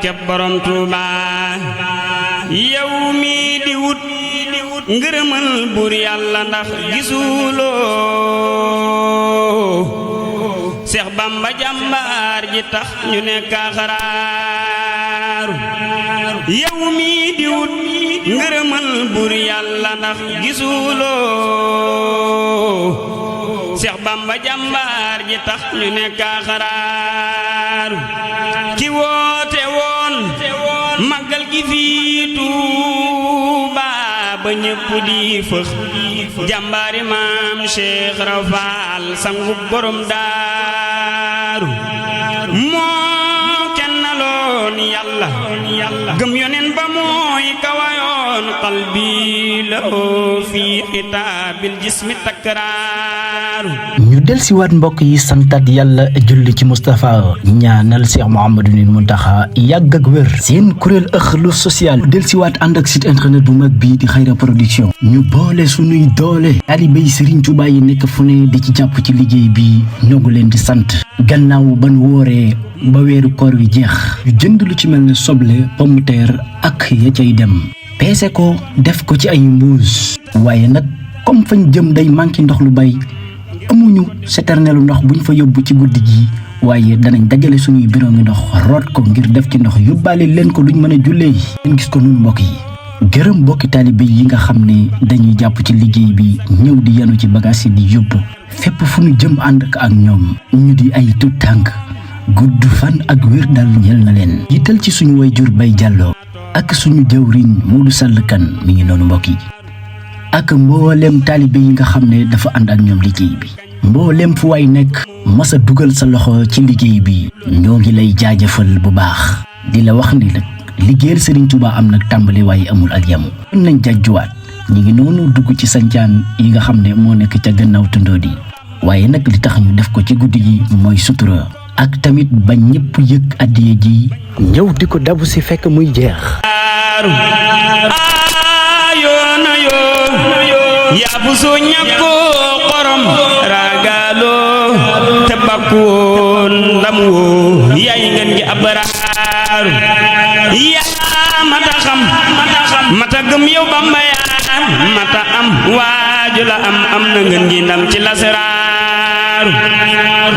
barkeb borom Tuuba yow mi di wut ngërëmal buur yàlla ndax gisuloo Seex Bamba jàmbaar ji tax ñu nekk xaraaru yow mi di wut ngërëmal buur yàlla ndax gisuloo Seex Bamba jàmbaar ji tax ñu nekk xaraaru ki woote woon màggal gi fii Tuuba ba ñépp di fëx jàmbaari maam Cheikh Rafal sangu borom daaru moo kennaloon yàlla gëm yonen ba mooy kawayoon qalbi la fi xitaabil jismi takraaru ñu delsiwaat mbokk yi santat yàlla julli ci Moustapha ñaanal Cheikh Mouhamadou Mountakha yàgg ak wér seen kuréel ëxlu social delsiwaat ànd ak site internet bu mag bii di Xayra Production ñu boole sunuy doole talibé Serigne Touba yi nekk fu ne di ci jàpp ci liggéey bi ñoo ngi leen di sant gannaaw ban wooree ba weeru koor wi jeex ñu jënd lu ci mel ne soble pomme de terre ak ya cay dem peese ko def ko ci ay mbuus waaye nag comme fañ jëm day manqué ndox lu bay amuñu citernelu ndox buñ fa yóbbu ci guddi gi waaye danañ dajale suñuy bidon ngi ndox root ko ngir def ci ndox yóbbaale leen ko luñ mën a jullee ngeen gis ko noonu mbokk yi gërëm mbokki taalibe yi nga xam ne dañuy jàpp ci liggéey bi ñëw di yanu ci bagage yi di yóbbu fépp fu ñu jëm ànd ak ñoom ñu di ay tut tànk gudd fan ak wér dal ñel na leen jiital ci suñu wayjur Bay Jàlloo ak suñu jawriñ Moodu Sall Kan mi ngi noonu mbokk yi ak mboolem taalibe yi nga xam ne dafa ànd ak ñoom liggéey bi mboolem fu waay nekk masa dugal sa loxo ci liggéey bi ñoo ngi lay jaajëfal bu baax di la wax ni nag liggéeyal Serigne Touba am nag tàmbali waaye amul ak yam mën nañ jàjjuwaat ñi ngi noonu dugg ci sancaan yi nga xam ne moo nekk ca gannaaw Tundóodi waaye nag li tax ñu def ko ci guddi gi mooy sutura ak tamit ba ñëpp yëg addiye ji ñëw di ko dabu si fekk muy jeex yaa bu soo ñàkkoo xorom ragaloo te bakkoon ndam woo yaay ngeen gi abraaru yaa mata xam mata gëm yow Bamba yaa mata am waaju la am na ngeen gi ndam ci lasraaru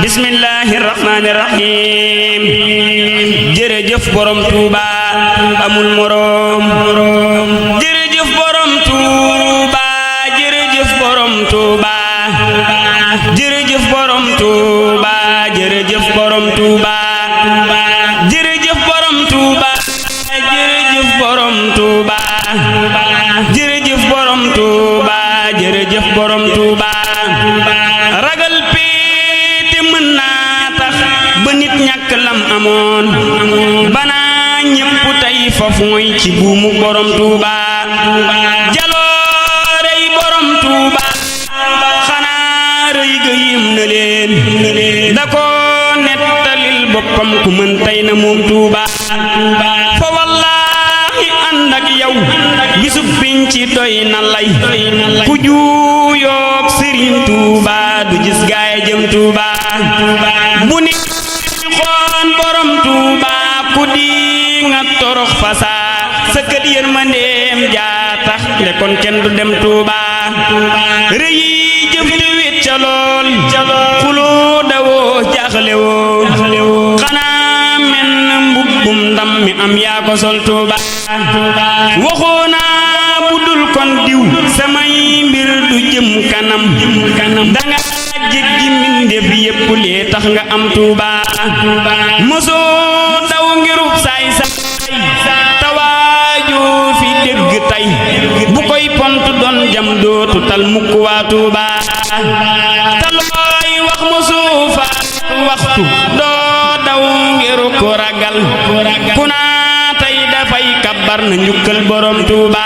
bismillahi rahmani rahim jërëjëf borom Tuuba amul morom jërëjëf borom Tuuba Tuuba jërëjëf borom Tuuba jërëjëf borom Tuuba jërëjëf borom Tuuba jërëjëf borom Tuuba jërëjëf borom Tuuba jërëjëf borom Tuuba ragal péete mën naa tax ba nit ñàkk lam amoon banaa ñépp tey foofu mooy ci buumu borom Tuuba jaloorey borom Tuuba da ko nettalil boppam ku mën tey na moom Tuuba fa wallaahi ànd ak yow bisub biñ ci doy na lay ku juuyoog Sëriñ Tuuba du gis gaay jëm Tuuba bu ni xoon borom Tuuba ku di nga torox fasa sa kët yërmandeem jaa tax le kon kenn du dem Tuuba rëy jëf te wét ca lool xuloo dawoo jaaxle woo xanaa men mbubbum ndam mi am yaa ko sol Tuuba waxoo naa bu dul kon diw samay mbir du jëm kanam danga jéggi mbindeef yépp lee tax nga am Tuuba mosoo daw ngirub saay tawaaju fi dégg tey bu koy pont doon jam dootu tal mukk waa Tuuba talooy wax mosoo fa waxtu doo daw ngiru ko ragal ku naa tey dafay kabbar na njukkal borom Tuuba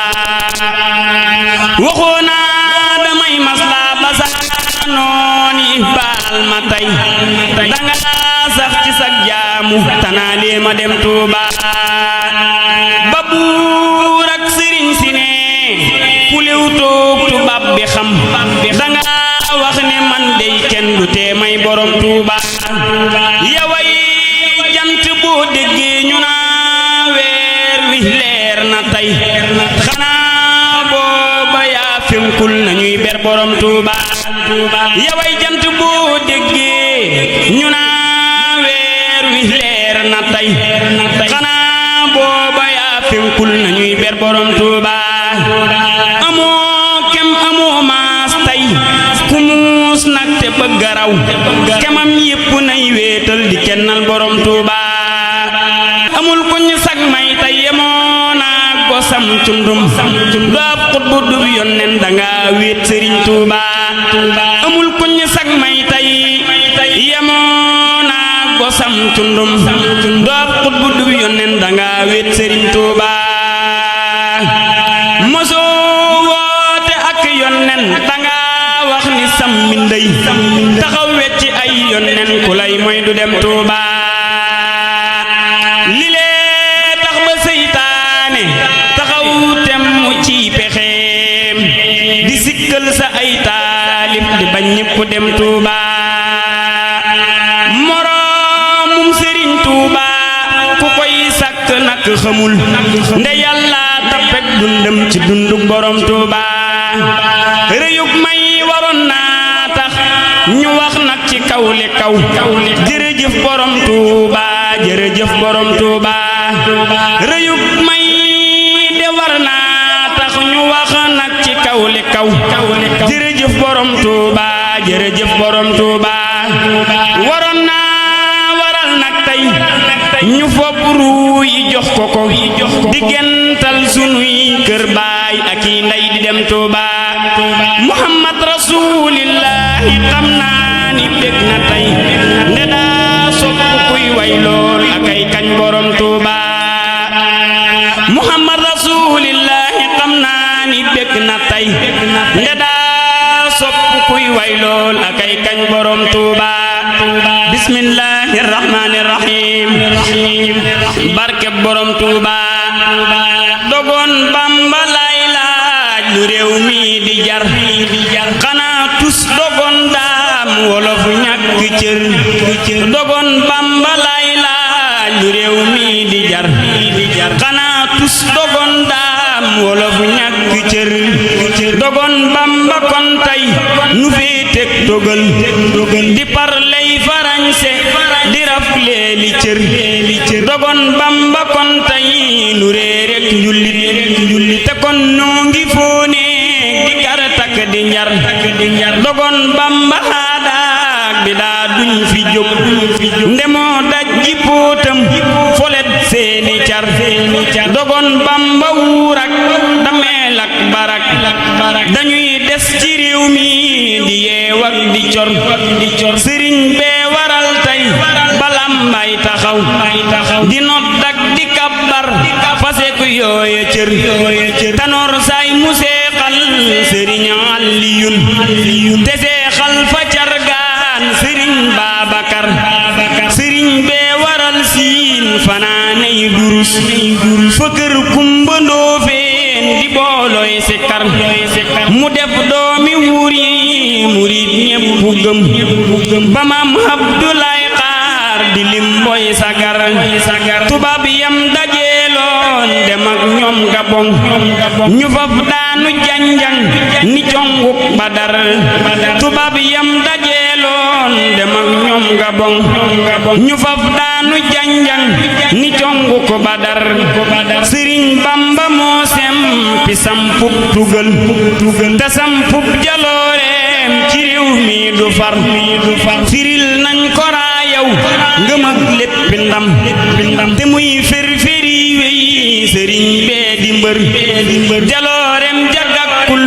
waxoo naa damay maslaa ba sa noon yi baal ma tey danga sax ci sag jaamu tanaalee ma dem Tuuba ba buur ak sëriñ si ne ku lew toog tubaab bi xam danga wax ne man dey kenn du tee may borom Tuuba yaway jant boo déggee ñu naa wi leer na tey xanaa booba yaa fenkul nañuy ber borom Tuuba yaway jant boo déggee ñu naa weer wi leer na tey xanaa booba yaa fenkul nañuy ber borom Tuuba amoo kem amoo maas tey ku muus nag te bëgg a raw kemam yépp nay wéetal di kennal borom Tuuba amul ku ñu sag may tey yemoo naa gosam cundum doob xutbu dub yonnen danga wéet Sëriñ Tuuba amul ku ñu sag may tey yemoo naa gosam cundum doob xutbu dub yonnen danga wéet Sëriñ Tuuba mosoo woote ak yonnen danga wax ni sammi ndey taxaw wecci ay yonnen ku lay moy du dem Tuuba li lee tax ba seytaane taxaw tem mu ci pexeem di sikkal sa ay taalib di bañ ñépp dem Tuuba moroomum Sëriñ Tuuba ku koy sàkk nak xamul nde yàlla tappek dundam ci dunduk borom Tuuba rëyug may waroon naa tax ñu wax nag ci kawle kaw jërëjëf borom Tuuba jërëjëf borom Tuuba rëyug may de war naa tax ñu wax nag ci kawle kaw jërëjëf borom Tuuba jërëjëf borom Tuuba waroon naa waral nag tey ñu fopp ruu yi jox ko di gental sunuy kër baay ak i ndey di dem Tuuba Muhammad Rasulillahi xam naa ni bég na tey nde daa sopp kuy way lool ak ay kañ borom Tuuba Muhammad Rasulillahi xam naa ni bég na tey nde daa sopp kuy way lool ak ay kañ borom Tuuba bismillahir rahmanir rahim barke borom Tuuba dogon Bamba lay laaj lu réew mi di jar xanaa tus dogon daam wolof ñàkk cër dogon Bamba lay laaj lu réew mi di jar xanaa tus dogon daam wolof ñàkk cër dogon Bamba kon tey nu fee teg dogal di parley farañse di raf leeli cër dogon Bamba kon tey nu réerek njullit te kon noo ngi foone di kar takk di njar dogon Bamba haadaak bi daa duñ fi jóg ndemoo daj ji póotam folet seeni car dogon Bamba wuurak dameel ak barak dañuy des ci réew mi di yeewak di cor sëriñ bee waral tey balam mbay taxaw di nodd ak di kabbar fase ku yooye cër tanoor saay mu seexal sëriñ Aliyun te seexal fa cargaan sëriñ Babakar sëriñ bee waral siin fanaanay durus fa kër Kumba Ndoofeen di booloy sikkar mu def doomi wuur yi murid ñépp gëm ba maam Abdulaay xaar di lim boy sagar tubaab yam dajeeloon dem ak ñoom Gabon ñu faf daanu janjang ni conguk Badar tubaab yam dajeeloon dem ak ñoom Gabon ñu faf daanu janjang ni conguk Badar Sëriñ Bamba moo sempi sampub tugal te sampub jalooreem ci réew mi du far firil nañ ko raayaw ngëm ak lépp ndam te muy firfiri wey sëriñ bee di mbër jaloorem jagakkul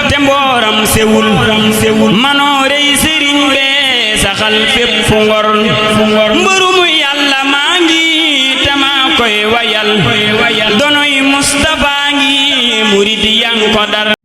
te mbooram sewul manoorey sëriñ bee saxal fépp fu ngor mbërum yàlla maa ngi te maa koy wayal donoy Mustafa ngi murid yang ko dar